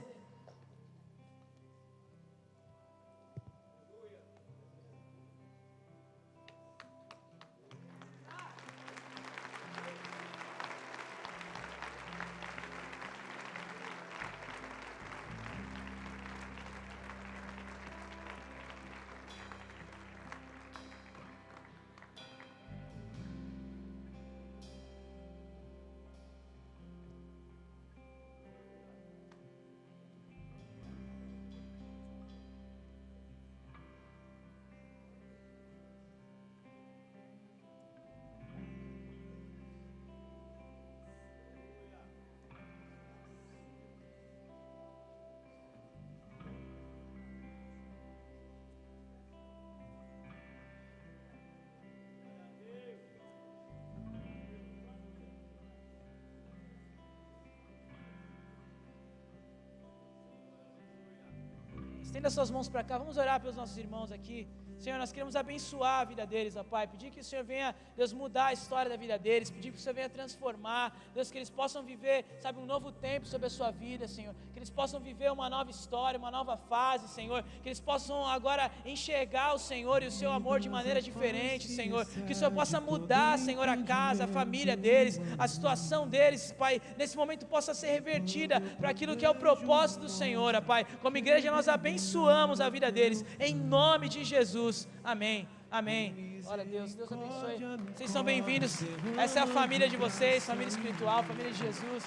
[SPEAKER 1] Estenda suas mãos para cá, vamos orar pelos nossos irmãos aqui. Senhor, nós queremos abençoar a vida deles, ó Pai, pedir que o Senhor venha, Deus, mudar a história da vida deles, pedir que o Senhor venha transformar, Deus, que eles possam viver, sabe, um novo tempo sobre a sua vida, Senhor, que eles possam viver uma nova história, uma nova fase, Senhor, que eles possam agora enxergar o Senhor e o seu amor de maneira diferente, Senhor, que o Senhor possa mudar, Senhor, a casa, a família deles, a situação deles, Pai, nesse momento possa ser revertida para aquilo que é o propósito do Senhor, ó Pai. Como igreja nós abençoamos a vida deles, em nome de Jesus. Amém, amém. Glória a Deus, Deus abençoe. Vocês são bem-vindos. Essa é a família de vocês, família espiritual, família de Jesus.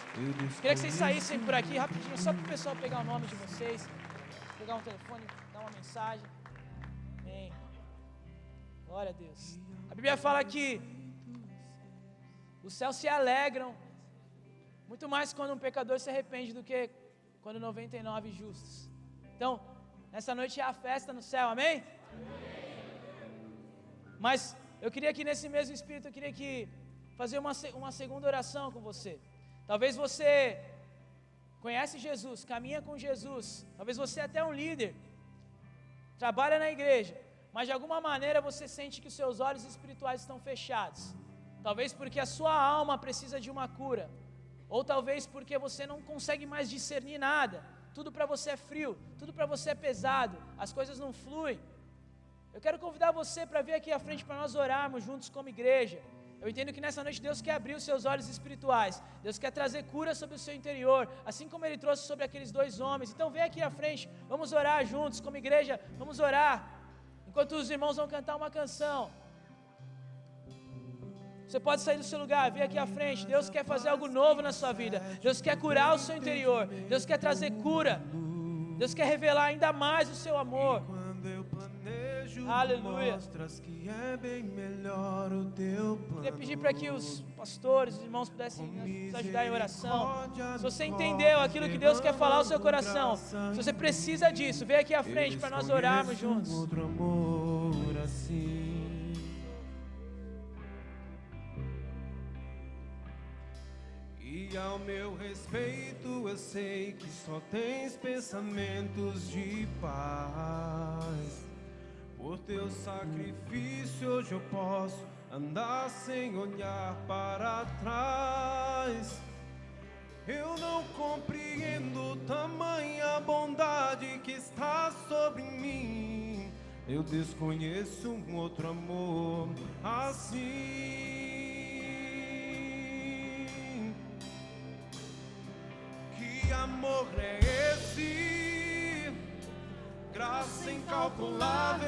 [SPEAKER 1] Queria que vocês saíssem por aqui rapidinho, só para o pessoal pegar o nome de vocês, pegar um telefone, dar uma mensagem. Amém. Glória a Deus. A Bíblia fala que os céus se alegram muito mais quando um pecador se arrepende do que quando 99 justos. Então, nessa noite é a festa no céu, amém? Mas eu queria que nesse mesmo espírito, eu queria que fazer uma segunda oração com você. Talvez você conhece Jesus, caminha com Jesus, talvez você é até um líder, trabalha na igreja, mas de alguma maneira você sente que os seus olhos espirituais estão fechados. Talvez porque a sua alma precisa de uma cura, ou talvez porque você não consegue mais discernir nada. Tudo para você é frio, tudo para você é pesado, as coisas não fluem. Eu quero convidar você para vir aqui à frente para nós orarmos juntos como igreja. Eu entendo que nessa noite Deus quer abrir os seus olhos espirituais, Deus quer trazer cura sobre o seu interior, assim como Ele trouxe sobre aqueles dois homens. Então vem aqui à frente, vamos orar juntos como igreja, vamos orar, enquanto os irmãos vão cantar uma canção. Você pode sair do seu lugar, vir aqui à frente. Deus quer fazer algo novo na sua vida. Deus quer curar o seu interior. Deus quer trazer cura. Deus quer revelar ainda mais o seu amor. Aleluia. Queria pedir para que os pastores, os irmãos pudessem nos ajudar em oração. Se você entendeu aquilo que Deus quer falar ao seu coração, se você precisa disso, vem aqui à frente para nós orarmos juntos.
[SPEAKER 2] E ao meu respeito eu sei que só tens pensamentos de paz. Por teu sacrifício hoje eu posso andar sem olhar para trás. Eu não compreendo tamanha bondade que está sobre mim. Eu desconheço um outro amor assim. Que amor é esse? Graça incalculável.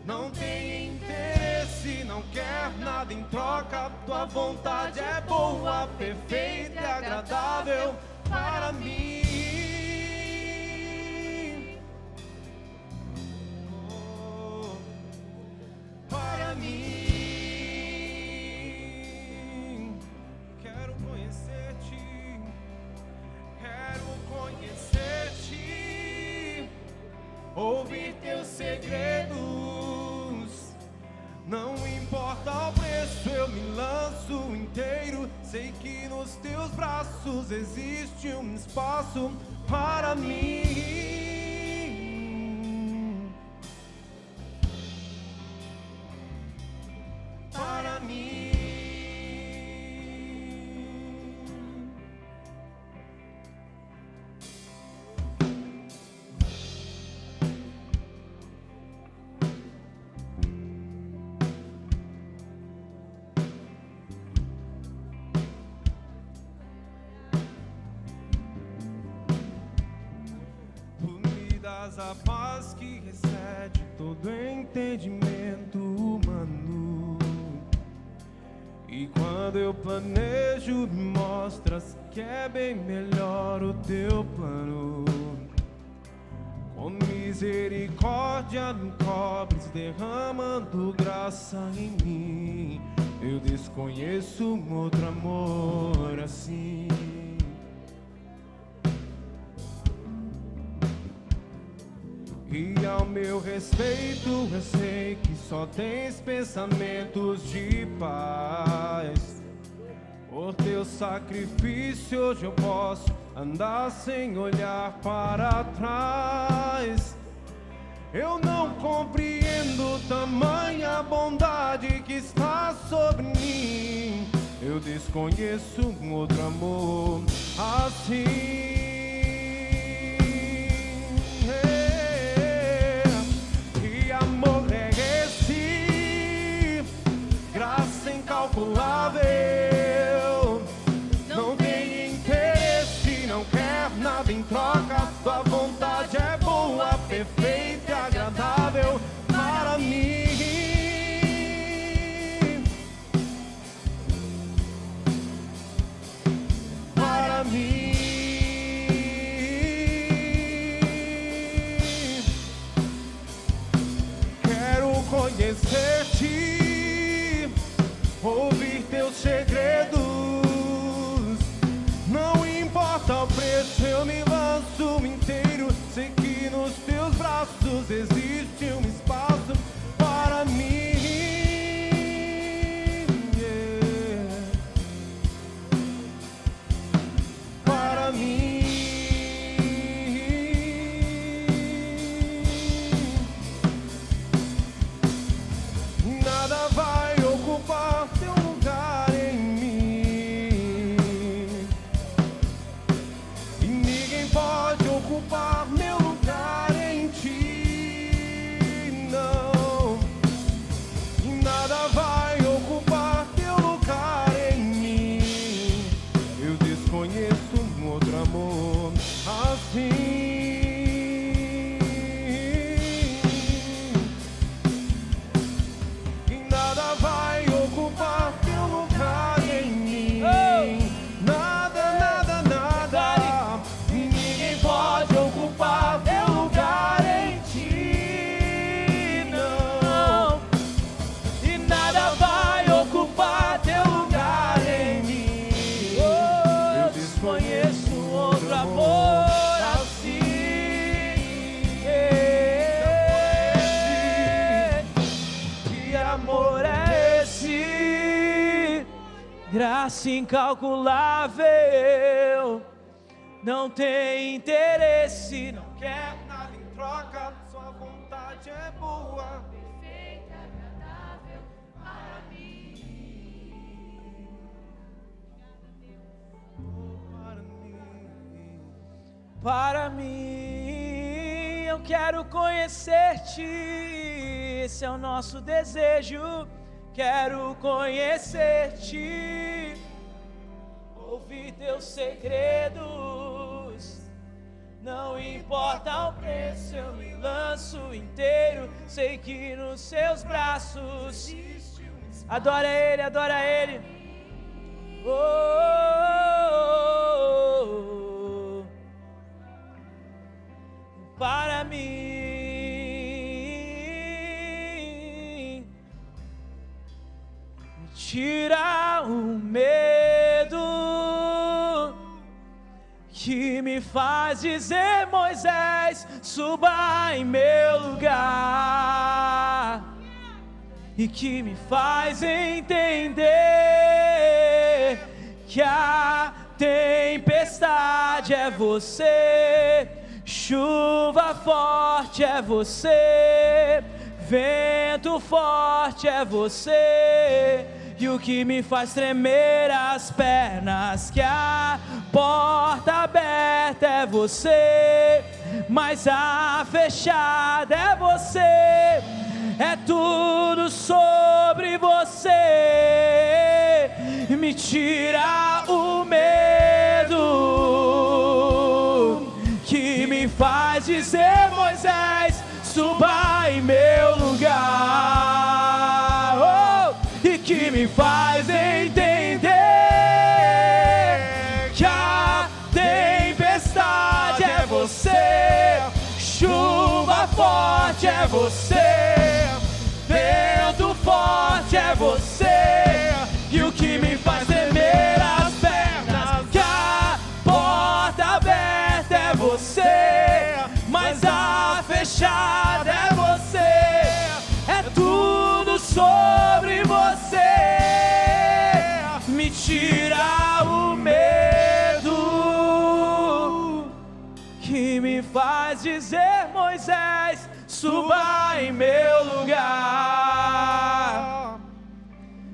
[SPEAKER 2] Não tem interesse, não quer nada em troca. Tua vontade é boa, perfeita e agradável para mim. Oh, para mim. Quero conhecer-te. Quero conhecer-te. ouvir teus segredos. Não importa o preço, eu me lanço inteiro. Sei que nos teus braços existe um espaço para mim. Para mim. A paz que excede todo entendimento humano. E quando eu planejo, me mostras que é bem melhor o teu plano. Com misericórdia me cobres, derramando graça em mim. Eu desconheço um outro amor assim. E ao meu respeito eu sei que só tens pensamentos de paz. Por teu sacrifício hoje eu posso andar sem olhar para trás. Eu não compreendo tamanha bondade que está sobre mim. Eu desconheço um outro amor assim. Incalculável, não tem interesse, não quer nada em troca. Tua vontade é boa, perfeita e agradável para mim. Para mim. Quero conhecer-te, ouvir teus segredos. Não importa o preço, eu me lanço inteiro. Sei que nos teus braços existe um espaço para mim. Yeah. Para mim. Nada vai ocupar teu lugar em mim, e ninguém pode ocupar meu lugar em ti, não. E nada vai ocupar teu lugar em mim. Eu desconheço um outro amor assim. Graça incalculável, não tem interesse, não quer nada em troca. Sua vontade é boa, perfeita, agradável para mim. Para mim, eu quero conhecer-te, esse é o nosso desejo. Quero conhecer-te, ouvir teus segredos. Não importa o preço, eu me lanço inteiro. Sei que nos seus braços. Adora Ele, adora Ele. Oh, oh, oh, oh. Para mim. Tira o medo
[SPEAKER 1] que me faz dizer: Moisés, suba em meu lugar, e que me faz entender que a tempestade é você, chuva forte é você, vento forte é você, e o que me faz tremer as pernas, que a porta aberta é você, mas a fechada é você, é tudo sobre você, me tira o medo, que me faz dizer: Moisés, suba em meu lugar, e que me faz entender que a tempestade é você, chuva forte é você, vento forte é você, e o que me faz tremer as pernas, que a porta aberta é você, mas a fechada é você, é tudo sobre você, me tira o medo, que me faz dizer: Moisés, suba em meu lugar,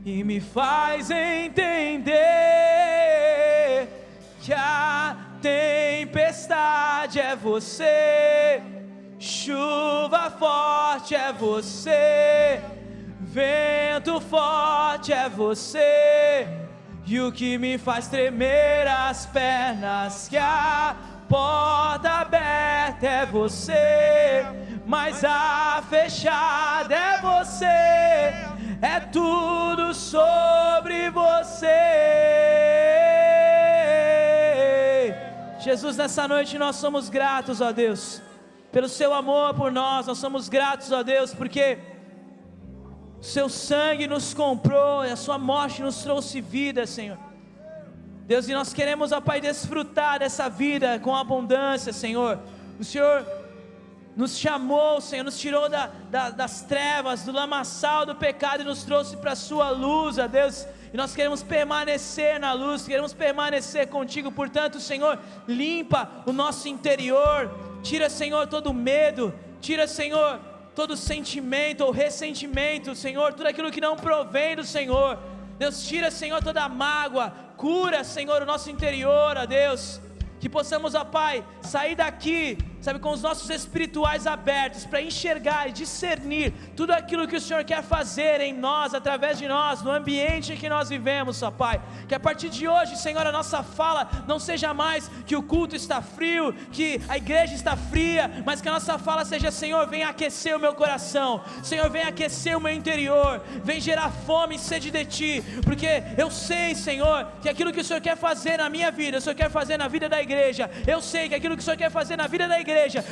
[SPEAKER 1] e me faz entender que a tempestade é você, chuva forte é você, vento forte é você, e o que me faz tremer as pernas, que a porta aberta é você, mas a fechada é você, é tudo sobre você. Jesus, nessa noite nós somos gratos, ó Deus, pelo seu amor por nós somos gratos, ó Deus, porque o seu sangue nos comprou e a sua morte nos trouxe vida, Senhor. Deus, e nós queremos, ó Pai, desfrutar dessa vida com abundância, Senhor. O Senhor nos chamou, Senhor, nos tirou das trevas, do lamaçal do pecado e nos trouxe para a sua luz, ó Deus. E nós queremos permanecer na luz, queremos permanecer contigo. Portanto, Senhor, limpa o nosso interior, tira, Senhor, todo medo, tira, Senhor, todo sentimento ou ressentimento, Senhor, tudo aquilo que não provém do Senhor. Deus, tira, Senhor, toda a mágoa, cura, Senhor, o nosso interior, ó Deus, que possamos, ó Pai, sair daqui, sabe, com os nossos espirituais abertos, para enxergar e discernir tudo aquilo que o Senhor quer fazer em nós, através de nós, no ambiente em que nós vivemos, ó Pai, que a partir de hoje, Senhor, a nossa fala não seja mais que o culto está frio, que a igreja está fria, mas que a nossa fala seja: Senhor, vem aquecer o meu coração, Senhor, vem aquecer o meu interior, vem gerar fome e sede de Ti, porque eu sei, Senhor, que aquilo que o Senhor quer fazer na minha vida, o Senhor quer fazer na vida da igreja. Eu sei que aquilo que o Senhor quer fazer na vida da igreja,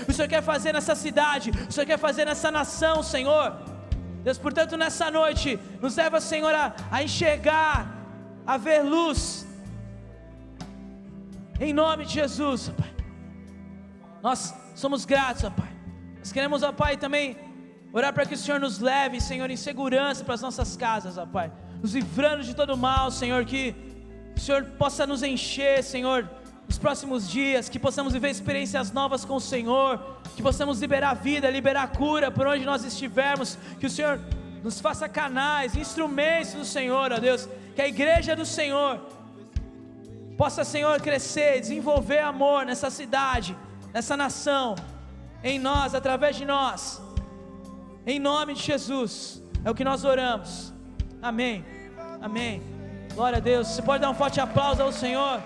[SPEAKER 1] o Senhor quer fazer nessa cidade, o Senhor quer fazer nessa nação, Senhor. Deus, portanto, nessa noite, nos leva, Senhor, a enxergar, a ver luz, em nome de Jesus, ó Pai. Nós somos gratos, ó Pai. Nós queremos, ó Pai, também orar para que o Senhor nos leve, Senhor, em segurança para as nossas casas, ó Pai, nos livrando de todo mal, Senhor, que o Senhor possa nos encher, Senhor, nos próximos dias, que possamos viver experiências novas com o Senhor, que possamos liberar vida, liberar cura por onde nós estivermos, que o Senhor nos faça canais, instrumentos do Senhor, ó Deus, que a igreja do Senhor possa, Senhor, crescer, desenvolver amor nessa cidade, nessa nação, em nós, através de nós, em nome de Jesus, é o que nós oramos, amém, amém, glória a Deus. Você pode dar um forte aplauso ao Senhor?